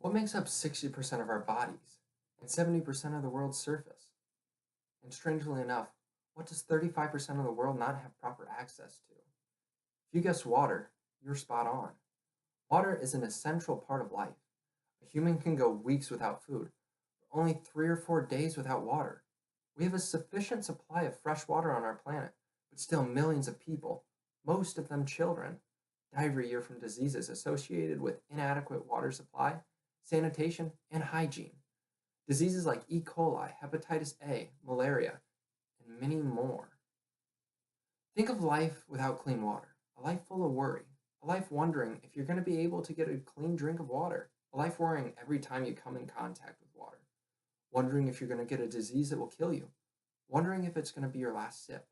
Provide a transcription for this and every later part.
What makes up 60% of our bodies and 70% of the world's surface? And strangely enough, what does 35% of the world not have proper access to? If you guessed water, you're spot on. Water is an essential part of life. A human can go weeks without food, but only 3 or 4 days without water. We have a sufficient supply of fresh water on our planet, but still millions of people, most of them children, die every year from diseases associated with inadequate water supply, sanitation, and hygiene. Diseases like E. coli, hepatitis A, malaria, and many more. Think of life without clean water, a life full of worry, a life wondering if you're going to be able to get a clean drink of water, a life worrying every time you come in contact with water, wondering if you're going to get a disease that will kill you, wondering if it's going to be your last sip.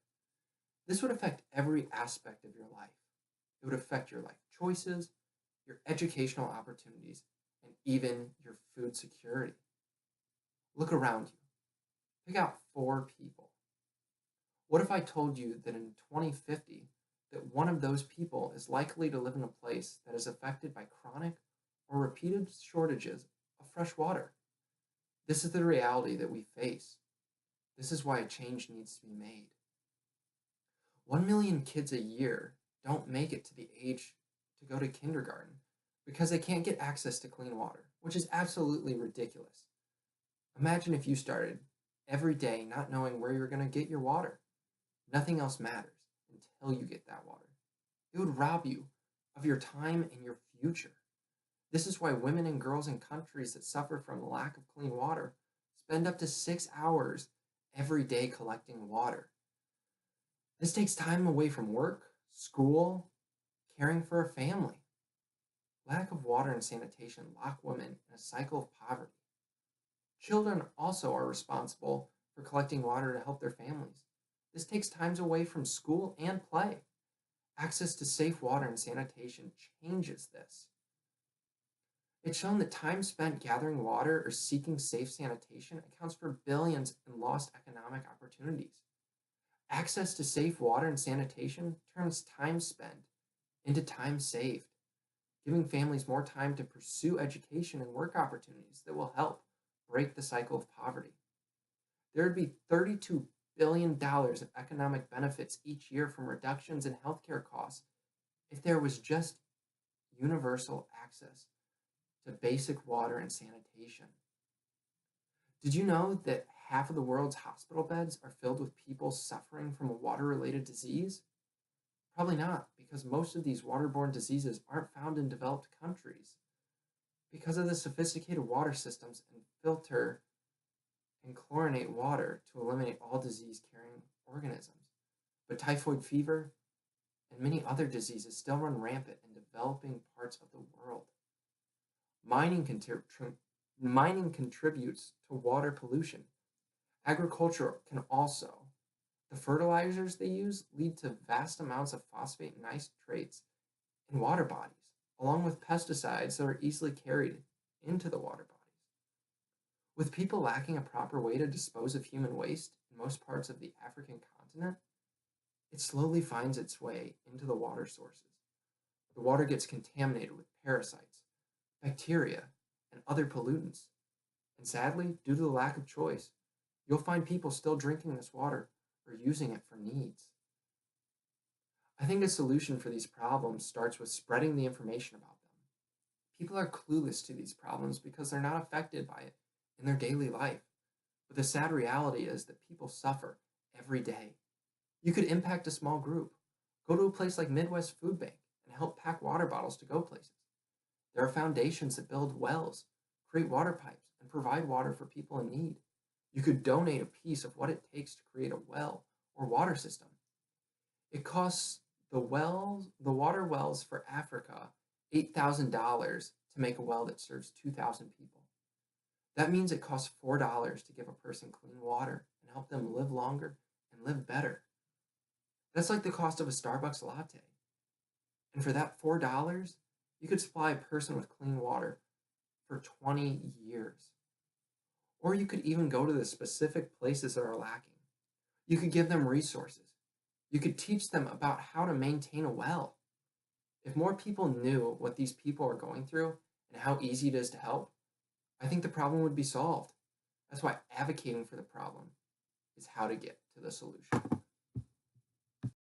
This would affect every aspect of your life. It would affect your life choices, your educational opportunities, and even your food security. Look around you. Pick out 4 people. What if I told you that in 2050, that one of those people is likely to live in a place that is affected by chronic or repeated shortages of fresh water? This is the reality that we face. This is why a change needs to be made. 1 million kids a year don't make it to the age to go to kindergarten because they can't get access to clean water, which is absolutely ridiculous. Imagine if you started every day not knowing where you're going to get your water. Nothing else matters until you get that water. It would rob you of your time and your future. This is why women and girls in countries that suffer from the lack of clean water spend up to 6 hours every day collecting water. This takes time away from work, school, caring for a family. Lack of water and sanitation lock women in a cycle of poverty. Children also are responsible for collecting water to help their families. This takes time away from school and play. Access to safe water and sanitation changes this. It's shown that time spent gathering water or seeking safe sanitation accounts for billions in lost economic opportunities. Access to safe water and sanitation turns time spent into time saved, giving families more time to pursue education and work opportunities that will help break the cycle of poverty. There would be $32 billion of economic benefits each year from reductions in healthcare costs if there was just universal access to basic water and sanitation. Did you know that half of the world's hospital beds are filled with people suffering from a water-related disease? Probably not, because most of these waterborne diseases aren't found in developed countries because of the sophisticated water systems and filter and chlorinate water to eliminate all disease-carrying organisms. But typhoid fever and many other diseases still run rampant in developing parts of the world. Mining, mining contributes to water pollution. Agriculture can also. The fertilizers they use lead to vast amounts of phosphate and nitrates in water bodies, along with pesticides that are easily carried into the water bodies. With people lacking a proper way to dispose of human waste in most parts of the African continent, it slowly finds its way into the water sources. The water gets contaminated with parasites, bacteria, and other pollutants. And sadly, due to the lack of choice, you'll find people still drinking this water or using it for needs. I think a solution for these problems starts with spreading the information about them. People are clueless to these problems because they're not affected by it in their daily life. But the sad reality is that people suffer every day. You could impact a small group. Go to a place like Midwest Food Bank and help pack water bottles to go places. There are foundations that build wells, create water pipes, and provide water for people in need. You could donate a piece of what it takes to create a well or water system. It costs the water wells for Africa, $8,000 to make a well that serves 2,000 people. That means it costs $4 to give a person clean water and help them live longer and live better. That's like the cost of a Starbucks latte. And for that $4, you could supply a person with clean water for 20 years. Or you could even go to the specific places that are lacking. You could give them resources. You could teach them about how to maintain a well. If more people knew what these people are going through and how easy it is to help, I think the problem would be solved. That's why advocating for the problem is how to get to the solution.